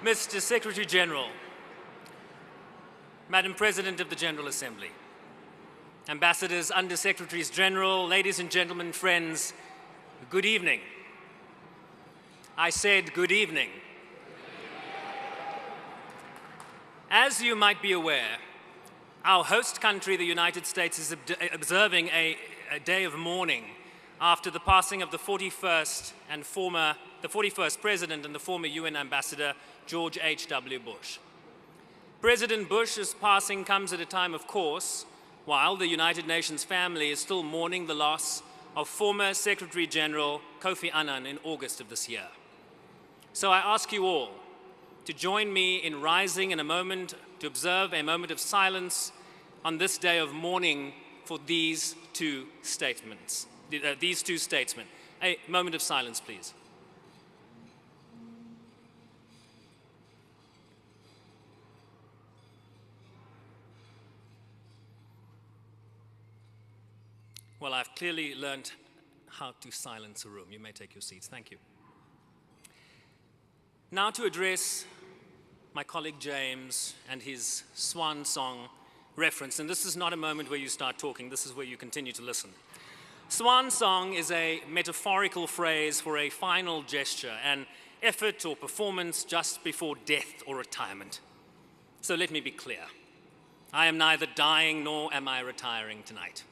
Mr. Secretary General, Madam President of the General Assembly, Ambassadors, Under-Secretaries General, ladies and gentlemen, friends, good evening. I said good evening. As you might be aware, our host country, the United States, is observing a day of mourning after the passing of the 41st President and the former UN Ambassador, George H.W. Bush. President Bush's passing comes at a time, of course, while the United Nations family is still mourning the loss of former Secretary General Kofi Annan in August of this year. So I ask you all to join me in rising in a moment to observe a moment of silence on this day of mourning for these two statesmen. A moment of silence, please. Well, I've clearly learned how to silence a room. You may take your seats. Thank you. Now to address my colleague James and his swan song reference. And this is not a moment where you start talking. This is where you continue to listen. Swan song is a metaphorical phrase for a final gesture, an effort or performance just before death or retirement. So let me be clear. I am neither dying nor am I retiring tonight.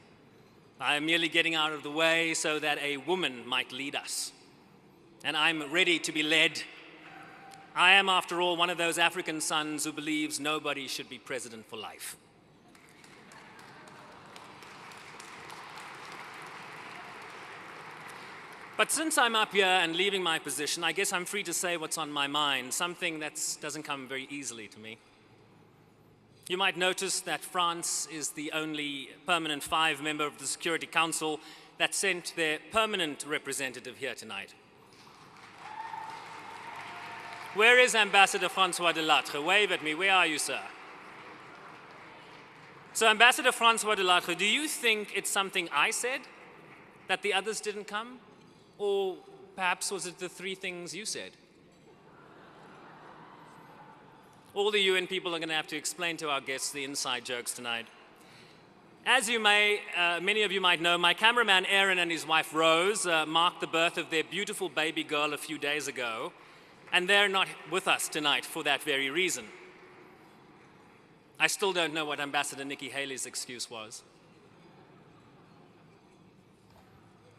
I am merely getting out of the way so that a woman might lead us. And I'm ready to be led. I am, after all, one of those African sons who believes nobody should be president for life. But since I'm up here and leaving my position, I guess I'm free to say what's on my mind, something that doesn't come very easily to me. You might notice that France is the only permanent 5 member of the Security Council that sent their permanent representative here tonight. Where is Ambassador Francois Delattre? Wave at me. Where are you, sir? So, Ambassador Francois Delattre, do you think it's something I said that the others didn't come? Or perhaps was it the 3 things you said? All the UN people are going to have to explain to our guests the inside jokes tonight. As you many of you might know, my cameraman Aaron and his wife Rose marked the birth of their beautiful baby girl a few days ago, and they're not with us tonight for that very reason. I still don't know what Ambassador Nikki Haley's excuse was.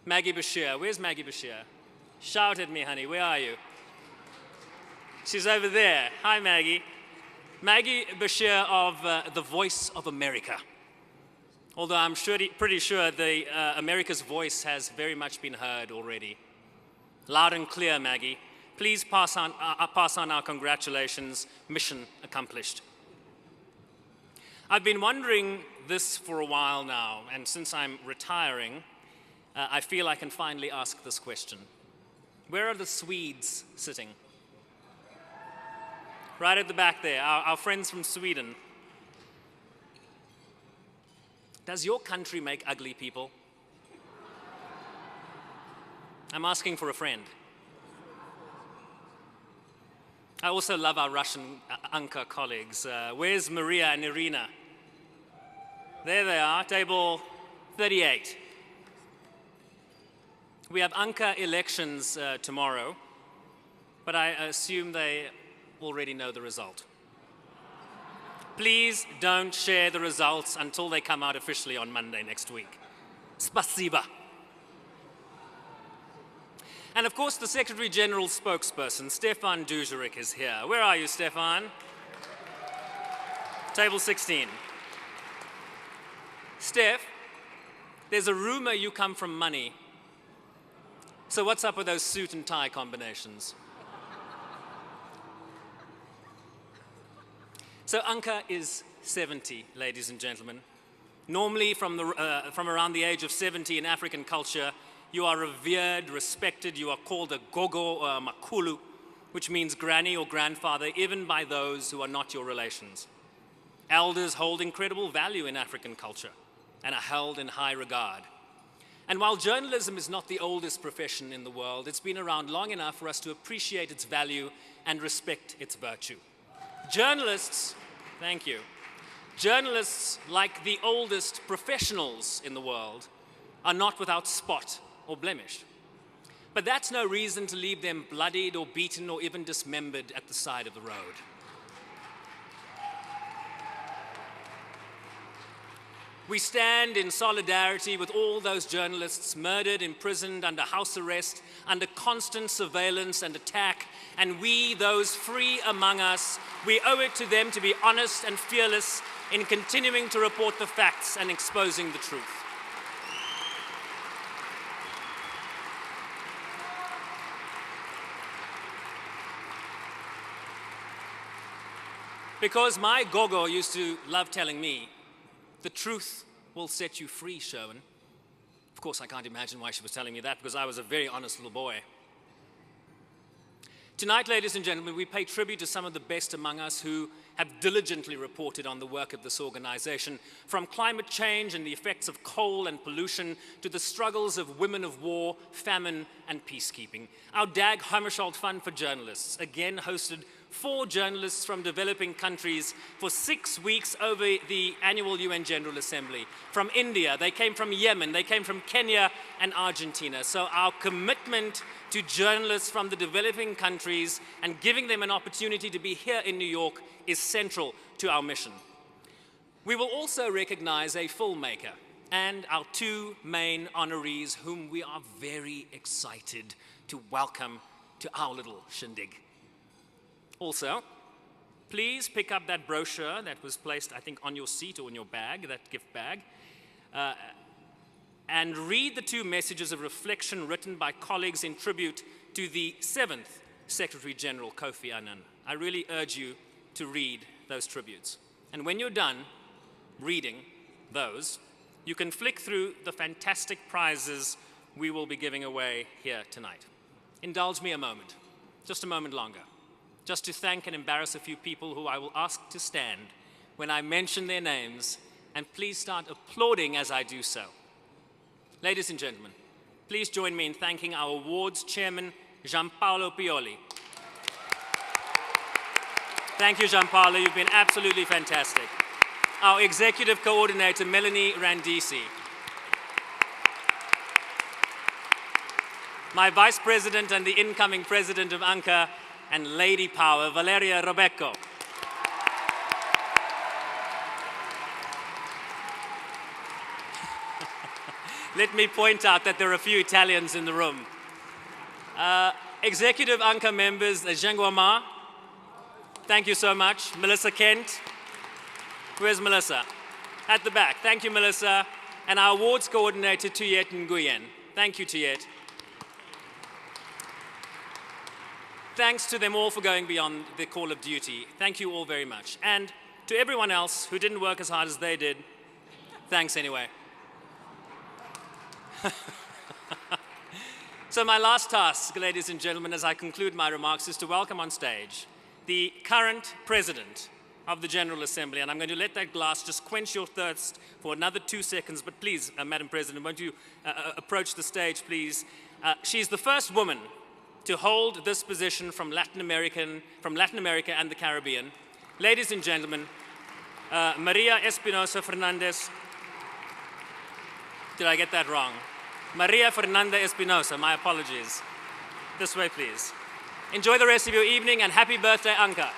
Maggie Bashir, where's Maggie Bashir? Shout at me, honey, where are you? She's over there. Hi, Maggie. Maggie Bashir of The Voice of America. Although I'm pretty sure America's voice has very much been heard already. Loud and clear, Maggie. Please pass on our congratulations. Mission accomplished. I've been wondering this for a while now, and since I'm retiring, I feel I can finally ask this question. Where are the Swedes sitting? Right at the back there, our friends from Sweden. Does your country make ugly people? I'm asking for a friend. I also love our Russian Anka colleagues. Where's Maria and Irina? There they are, table 38. We have Anka elections tomorrow, but I assume they already know the result. Please don't share the results until they come out officially on Monday next week. Spasiba. And of course, the Secretary General's spokesperson, Stefan Dujarric, is here. Where are you, Stefan? Table 16. Steph, there's a rumor you come from money. So what's up with those suit and tie combinations? So Anka is 70, ladies and gentlemen. Normally, from around the age of 70 in African culture, you are revered, respected, you are called a gogo or a makulu, which means granny or grandfather, even by those who are not your relations. Elders hold incredible value in African culture and are held in high regard. And while journalism is not the oldest profession in the world, it's been around long enough for us to appreciate its value and respect its virtue. Journalists, thank you, journalists, like the oldest professionals in the world, are not without spot or blemish. But that's no reason to leave them bloodied or beaten or even dismembered at the side of the road. We stand in solidarity with all those journalists murdered, imprisoned, under house arrest, under constant surveillance and attack, and we, those free among us, we owe it to them to be honest and fearless in continuing to report the facts and exposing the truth. Because my gogo used to love telling me, the truth will set you free, Sherwin. Of course, I can't imagine why she was telling me that, because I was a very honest little boy. Tonight, ladies and gentlemen, we pay tribute to some of the best among us who have diligently reported on the work of this organization, from climate change and the effects of coal and pollution to the struggles of women of war, famine, and peacekeeping. Our Dag Hammarskjöld Fund for Journalists again hosted 4 journalists from developing countries for 6 weeks over the annual UN General Assembly. From India, they came from Yemen, they came from Kenya and Argentina. So our commitment to journalists from the developing countries and giving them an opportunity to be here in New York is central to our mission. We will also recognize a filmmaker and our 2 main honorees whom we are very excited to welcome to our little shindig. Also, please pick up that brochure that was placed, I think, on your seat or in your bag, that gift bag, and read the 2 messages of reflection written by colleagues in tribute to the 7th Secretary General Kofi Annan. I really urge you to read those tributes. And when you're done reading those, you can flick through the fantastic prizes we will be giving away here tonight. Indulge me a moment, just a moment longer, just to thank and embarrass a few people who I will ask to stand when I mention their names, and please start applauding as I do so. Ladies and gentlemen, please join me in thanking our awards chairman, Gianpaolo Pioli. Thank you, Gianpaolo, you've been absolutely fantastic. Our executive coordinator, Melanie Randisi. My vice president and the incoming president of ANCA, and Lady Power, Valeria Robecco. Let me point out that there are a few Italians in the room. Executive ANCA members, Jean Guamard, thank you so much. Melissa Kent, where's Melissa? At the back, thank you, Melissa. And our awards coordinator, Tuyet Nguyen. Thank you, Tuyet. Thanks to them all for going beyond the call of duty. Thank you all very much. And to everyone else who didn't work as hard as they did, thanks anyway. So my last task, ladies and gentlemen, as I conclude my remarks, is to welcome on stage the current president of the General Assembly. And I'm going to let that glass just quench your thirst for another 2 seconds. But please, Madam President, won't you approach the stage, please? She's the first woman to hold this position from Latin America and the Caribbean. Ladies and gentlemen, Maria Espinosa Fernandez. Did I get that wrong? Maria Fernanda Espinosa, my apologies. This way, please. Enjoy the rest of your evening and happy birthday, ANCA.